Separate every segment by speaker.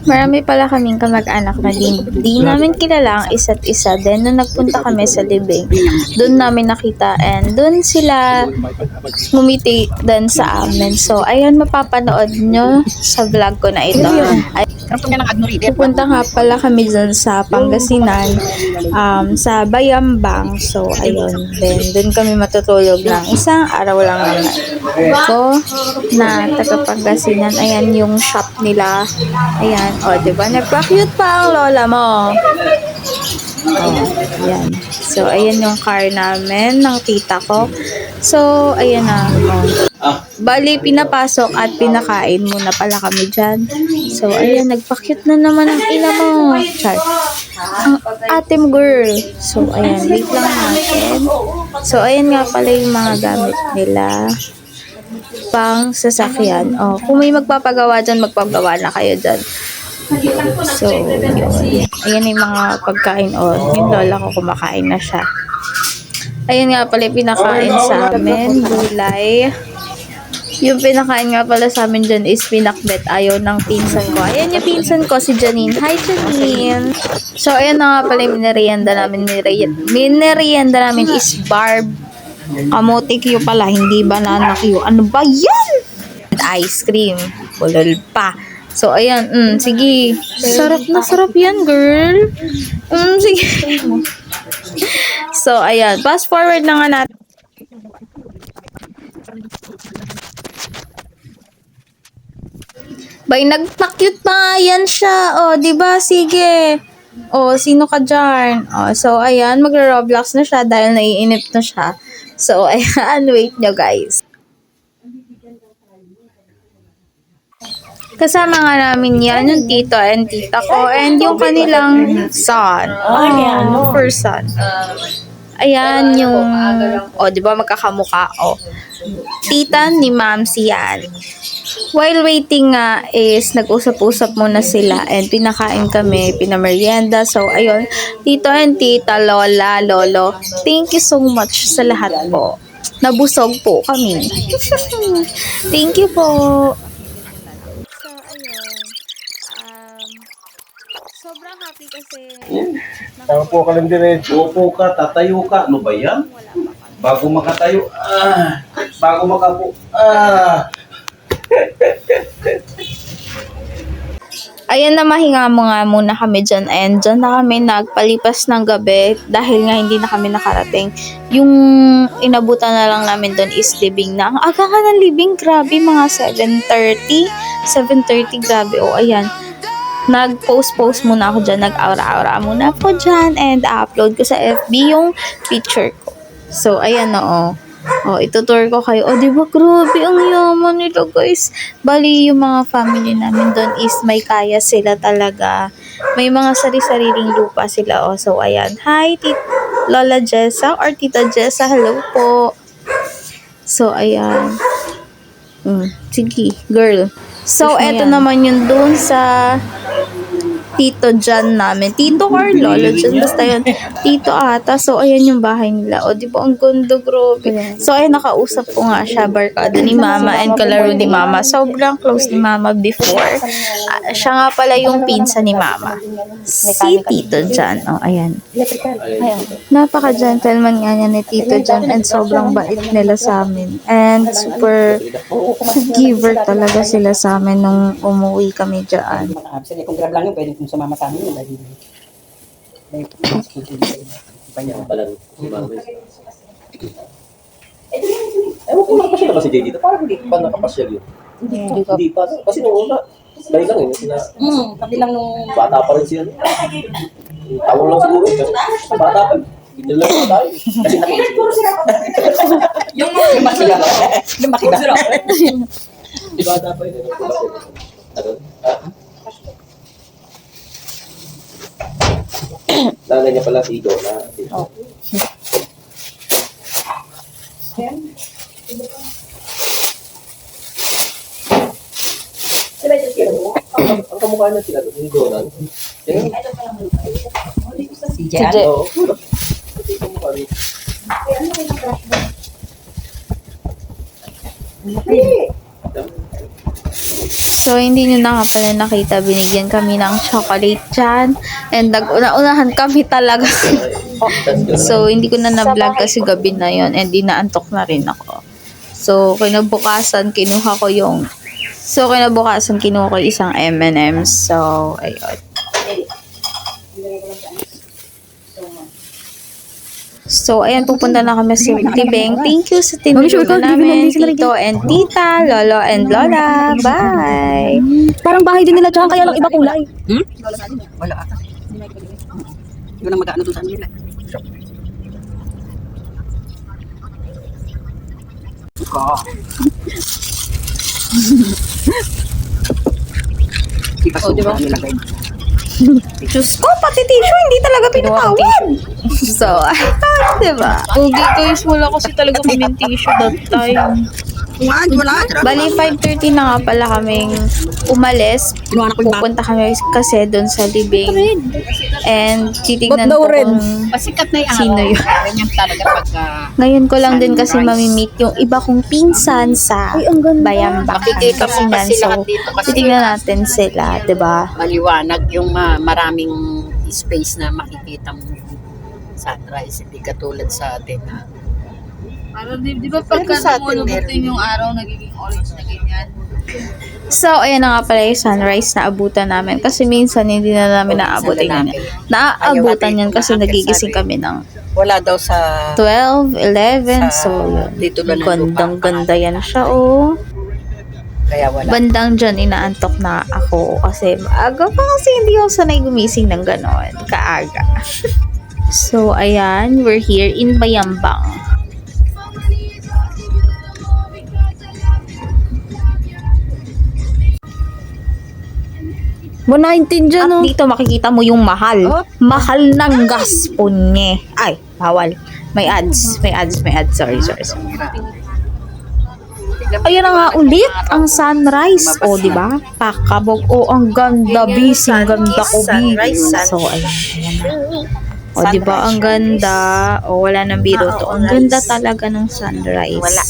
Speaker 1: Marami pala kaming kamag-anak na di namin kilala ang isa't isa. Then, nung nagpunta kami sa libing, doon namin nakita and doon sila ngumiti din sa amin. So, ayun, mapapanood nyo sa vlog ko na ito. Ay, pupunta nga pala kami dun sa Pangasinan, sa Bayambang. So, ayun. Then, dun kami matutulog ng isang araw lang naman. Ko na taga Pangasinan. Ayan yung shop nila. Ayan. O, diba? Nagpa-cute pa ang lola mo. Oh, ayan. So, ayan yung car namin ng tita ko. So, ayan na. Oh. Bali, pinapasok at pinakain muna pala kami dyan. So, ayan, nagpa-cute na naman ang ina mo. Char. Ang ate mo, girl. So, ayan, wait lang natin. So, ayan nga pala yung mga gamit nila pang sasakyan. Oh, kung may magpapagawa dyan, magpagawa na kayo dyan. So, yun. Ayan yung mga pagkain. Oh, yung lola ko kumakain na siya. Ayan nga pala yung pinakain sa amin. Gulay. Yung pinakain nga pala sa amin dyan is pinakbet. Ayaw ng pinsan ko. Ayan yung pinsan ko, si Janine. Hi, Janine! So, ayan na nga pala yung minerienda namin. Minerienda namin is barb. Kamote Q pala, hindi banana Q. Ano ba yan? Ice cream. Bulol pa. So, ayan. Sige. Sarap na sarap yan, girl. Sige. So, ayan. Fast forward na nga natin. Bay, nagpa-cute pa yan siya. O, diba? Sige. O, sino ka dyan? O, so, ayan. Magra-Roblox na siya dahil naiinip na siya. So, ayan. Wait nyo, guys. Kasama nga namin yan, yung tito and tita ko, and yung kanilang son. Oh, first son. Ayan yung, di ba magkakamukha, tita ni Mamsi yan. While waiting nga is, nag-usap-usap muna sila and pinakain kami, pinamerienda. So, ayun, tito and tita, lola, lolo, thank you so much sa lahat po. Nabusog po kami. Thank you po. Sobrang happy kasi.
Speaker 2: Upo ka lang diretso. Upo ka, tatayo ka. Ano ba yan? Bago makatayo. Bago makapo.
Speaker 1: Ayan na, mahinga mo nga muna kami dyan. And dyan na kami nagpalipas ng gabi dahil nga hindi na kami nakarating. Yung inabutan na lang namin doon is libing na. Ang aga ka ng libing, grabe, mga 7:30. 7:30, grabe. Ayan. Nag-post muna ako dyan, nag-aura-aura muna ako dyan, and upload ko sa FB yung picture ko. So, ayan na, itutour ko kayo. Diba, grabe, ang yaman nila, guys. Bali, yung mga family namin doon is may kaya sila talaga. May mga sari-sariling lupa sila, So, ayan. Hi, Lola Jessa or Tita Jessa, hello po. So, ayan. Sige, girl. So, eto naman yun dun sa Tito Jan namin. Tito or Lolo Jan, basta yun. Tito ata. So, ayan yung bahay nila. Di ba ang ganda, grabe. So, ayan, nakausap ko nga siya, barkada ni Mama and kalaro ni Mama. Sobrang close ni Mama before. Siya nga pala yung pinsa ni Mama. Si Tito Jan. Ayan. Napaka-gentleman nga niya ni Tito Jan and sobrang bait nila sa amin. And super giver talaga sila sa amin nung umuwi kami dyan.
Speaker 3: Kung grab lang yun, pwede kung sumama sa amin.
Speaker 2: Ewan ko nakapasya na ba si Jay dito? Parang hindi pa nakapasya yun. Hindi pa. Kasi nung una, dahil lang sila.
Speaker 3: Pati lang nung...
Speaker 2: Bata pa rin siya. Tawag lang siguro. Kasi bata pa. Hindi lang pa tayo. Kasi nakikita.
Speaker 3: Yung makina. Yung makina.
Speaker 2: Di bata pa yun. Nanay niya pala si Donna. Ang kamukha na sila doon, yung Donna.
Speaker 3: Si Jan.
Speaker 2: Oo. Kasi kamukha rin.
Speaker 1: So, hindi nyo na nga pala nakita, binigyan kami ng chocolate dyan. And nag-una-unahan kami talaga. So, hindi ko na na-vlog kasi gabi na yon and inaantok na rin ako. So, kinabukasan, kinuha ko yung isang M&M's. So, ayun. So, ayan, pupunta na kami sa Tibeng. Thank you sa tinulungan namin, tito and tita, lolo and lola. Bye!
Speaker 4: Parang bahay din nila dyan, kaya lang iba kulay.
Speaker 3: Wala ata. Hindi ko na mag-ano doon sa ano nila. Iba sa diba? Nilagay.
Speaker 1: Diyos ko, pati tissue, hindi talaga pinatawad. So, ayun, diba?
Speaker 4: Ugi guys, wala kasi talaga kaming tissue that time.
Speaker 1: Bali, 5:30 na nga pala kaming umalis.
Speaker 3: Kinuha na ko yung bag.
Speaker 1: Pupunta kami kasi doon sa Libing. And titignan
Speaker 4: Ba't daw
Speaker 1: ko
Speaker 4: red?
Speaker 1: kung
Speaker 3: Pasikat na yung araw.
Speaker 1: sino yun.
Speaker 3: Ganyan talaga pagka...
Speaker 1: Ngayon ko lang din kasi mamimit yung iba kong pinsan sa Bayambang.
Speaker 3: Makikita mo kasi
Speaker 1: So,
Speaker 3: lahat dito kasi
Speaker 1: titignan natin sila, diba?
Speaker 3: maliwanag yung maraming space na makikita mo sunrise. Hindi katulad sa atin na
Speaker 4: Pero di ba pagka
Speaker 3: Pero sa atin
Speaker 4: lumulubutin yung araw, nagiging orange na ganyan?
Speaker 1: So, ayan na nga pala yung sunrise na abutan namin. Kasi minsan hindi na namin naabutin yan. Naaabutan yan kasi nagigising kami ng
Speaker 3: wala daw sa
Speaker 1: 12, 11. So, yun.
Speaker 3: dito ba ng
Speaker 1: Gandang-ganda yan siya, oh.
Speaker 3: kaya wala.
Speaker 1: Bandang dyan, inaantok na ako. Kasi maaga pa kasi hindi ako sanay gumising ng ganon. Kaaga. So, ayan. We're here in Bayambang.
Speaker 4: Mo 19 dyan,
Speaker 1: At
Speaker 4: oh.
Speaker 1: dito makikita mo yung mahal.
Speaker 3: Oh.
Speaker 1: Mahal ng gas punye. Ay, bawal. May ads. Sorry. Ayun na nga ulit, ang sunrise. O, di ba? Pakabog. O, ang ganda, bising ganda ko, So, ayan na. O, di ba? Ang ganda. O, wala nang biro to. Ang ganda talaga ng sunrise. Wala.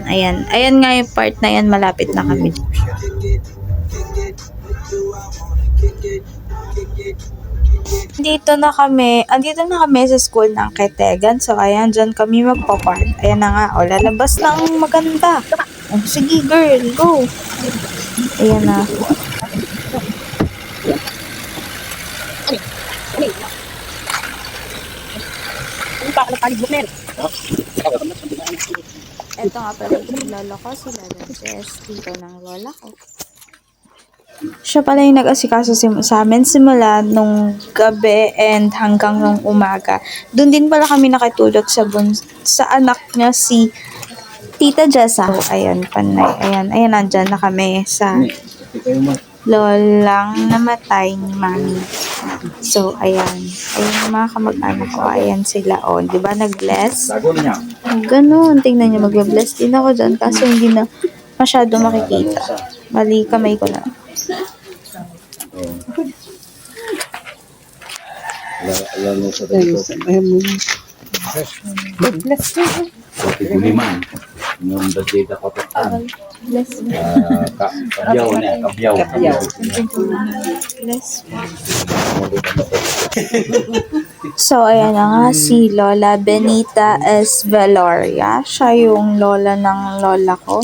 Speaker 1: Ayan. Ayan nga yung part na yan. Malapit na kami. Andito na kami sa school ng Ketegan. So, ayan, dyan kami magpa-park. Ayan na nga, o, lalabas na ang maganda. O, sige, girl, go. Ayan na. Ito nga pala yung lola ko, si Lola Jess, tito ng lola ko. Siya pala yung nag-asikaso sa amin simula nung gabi and hanggang nung umaga. Doon din pala kami nakitulog sa anak niya si Tita Jessa. So, ayan, panay. Ayan, nandyan na kami sa lolang namatay ni Mami. So, ayan. Ayan yung mga kamag-anak ko. Ayan sila, oh. Di ba nag-bless? Ganun. Tingnan niyo, mag-bless din ako dyan kasi hindi na masyado makikita. Mali kamay ko na.
Speaker 2: Lalo sa dito. Guliman. Yung dagdag ako tatan. Kabyaw.
Speaker 1: So, ayan na nga si Lola Benita S. Veloria. Siya yung lola ng lola ko.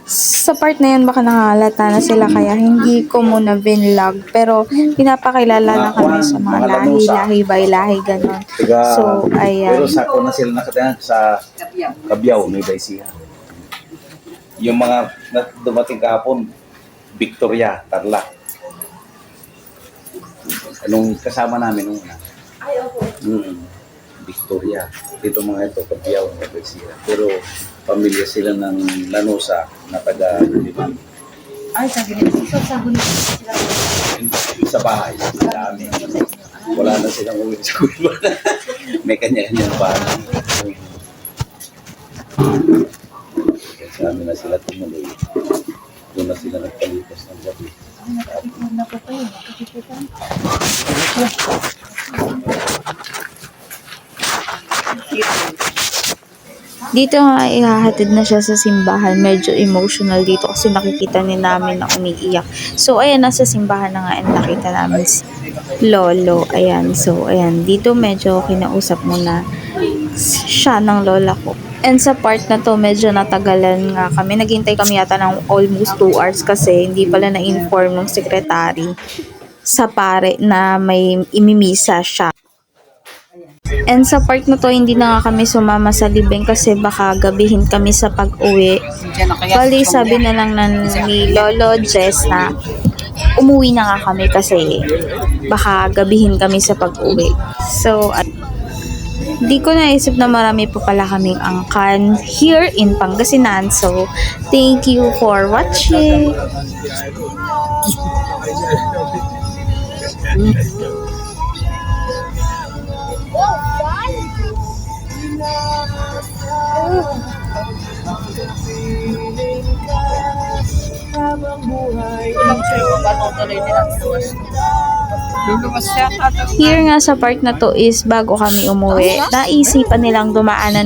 Speaker 1: Sa part na yan, baka nakahalata na sila kaya hindi ko muna vinlog. Pero, pinapakilala na kami sa mga lahi by lahi, ganon. So, ayan.
Speaker 2: Pero sako na sila nakatayan sa Kabyaw, may Daisiya. Yung mga dumating kahapon, Victoria, Tarlac. Anong kasama namin nung una? Victoria. Dito mga ito, Kabyaw, may Daisiya. Pero, pamilya sila ng Lanusa na taga Liman.
Speaker 3: Ay, sabi nila. Sa
Speaker 2: Sa bahay, dami. Wala na silang uwi sa kuwa. May kanya-kanyang bahay. Sa amin na sila tumuloy. Doon na sila nagpalipas ng gabi.
Speaker 1: Dito nga ihahatid na siya sa simbahan. Medyo emotional dito kasi nakikita ni namin na umiiyak. So ayan, nasa simbahan na nga and nakita namin si lolo. Ayan, so ayan, dito medyo kinausap muna siya ng lola ko. And sa part na to, medyo natagalan nga kami. Naghintay kami yata ng almost 2 hours kasi hindi pala na-inform ng secretary sa pare na may imimisa siya. And sa part na to, hindi na nga kami sumama sa libing kasi baka gabihin kami sa pag-uwi. Bali, sabi na lang ni Lolo Jess na umuwi na nga kami kasi baka gabihin kami sa pag-uwi. So, di ko naisip na marami pa pala kaming angkan here in Pangasinan. So, thank you for watching. Here nga sa part na to is bago kami umuwi, naisipan nilang dumaan,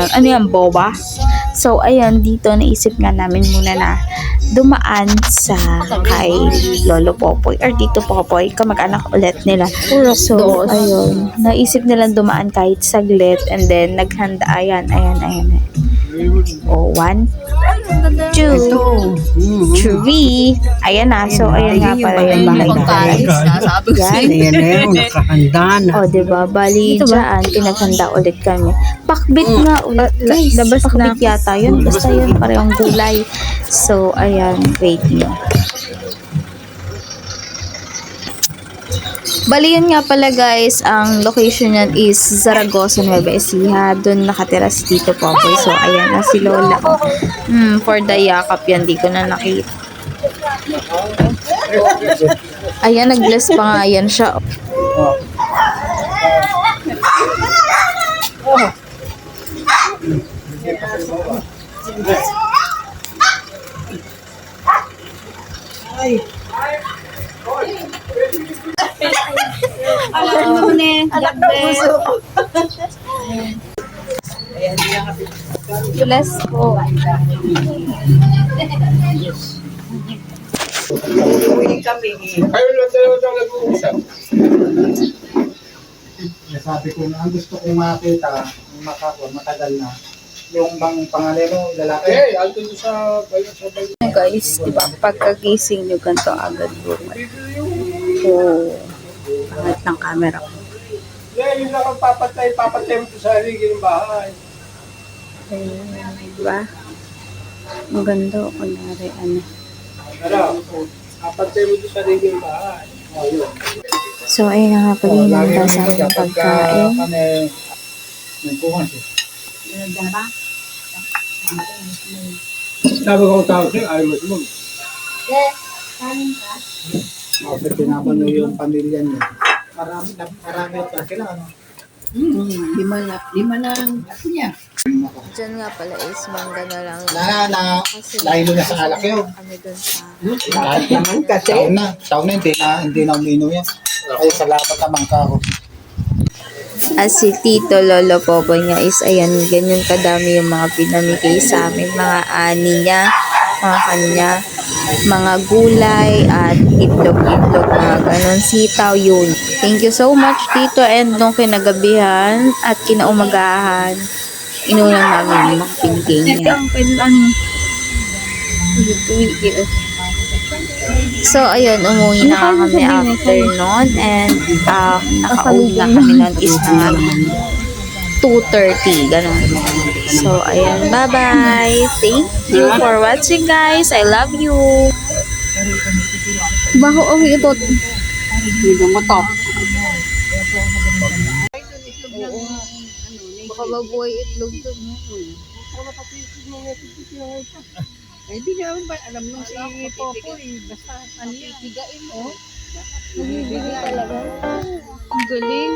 Speaker 1: ano yan, boba? So, ayan, dito naisip nga namin muna na dumaan sa kay Lolo Popoy or Tito Popoy, kamag-anak ulit nila. So, ayun, naisip nilang dumaan kahit saglit and then naghanda, ayan. Oh, 1, 2, 3. Ayan na. So, ayan nga pala yung bahay nila. Yan.
Speaker 3: Ayan na yung nakahanda na.
Speaker 1: O, diba? Bali, dyan, pinaghanda ulit kami. Pakbit nga ulit. Labas na yata yun. Basta yun, parehong gulay. So, ayan. Wait nyo. Bali, yun nga pala guys, ang location yan is Zaragoza, Nueva Ecija. Doon nakatira si Tito Popoy. So, ayan na si Lola. For the yakap yan, di ko na nakita. Ayan, nag-bless pa nga yan siya. Bless po.
Speaker 5: Ayun lang dalawa daw nag-uusap. Sabi ko na ang gusto kong makita, matagal na. Yung bang pangalan mo, lalaki? Eh, alto doon sa bayo.
Speaker 1: Guys, diba, pagkagising nyo, ganito agad bumay. Oh, pangat ng camera ko.
Speaker 5: Eh, yun lang ang papatay mo sa haligi ng bahay.
Speaker 1: Ayan, diba? Ang ganda, kunwari, ano.
Speaker 5: Ano, papatay mo sa haligi ng bahay. Ayun.
Speaker 1: So, ayun na nga pala yung nanda sa aming pagkain.
Speaker 5: Sabi ko tawag sa'yo, ayaw mo sumag. Kasi pinapano yung pamilya niya. Marami pa sila, ano?
Speaker 3: Lima lang. Ako niya.
Speaker 1: Diyan nga pala is mangga na lang.
Speaker 5: Lahilo na sa alak yun.
Speaker 1: Kami dun sa...
Speaker 5: Kahit naman kasi. Taon na, hindi na uminom yan. Ay, salamat naman ka ako.
Speaker 1: As si Tito Lolo Popoy nga is ayan, ganyan kadami yung mga pinamigay sa amin, mga ani niya, mga kanya, mga gulay at itlog-itlog, mga ganon, sitaw yun. Thank you so much Tito, and nung kinagabihan at kinaumagahan, inulang namin yung mga pinigay niya. So, ayun, umuwi na kami after nun and nakauwi na kami nun is mga 2:30, ganun. So, ayun, bye-bye! Thank you for watching, guys! I love you! Baho ang ito.
Speaker 3: Hindi mo to.
Speaker 1: Baka mabuhay itlog to.
Speaker 3: Eh, di naman ba alam nung si Popo eh. Basta ano yan. Tigain mo.
Speaker 1: Ang galing.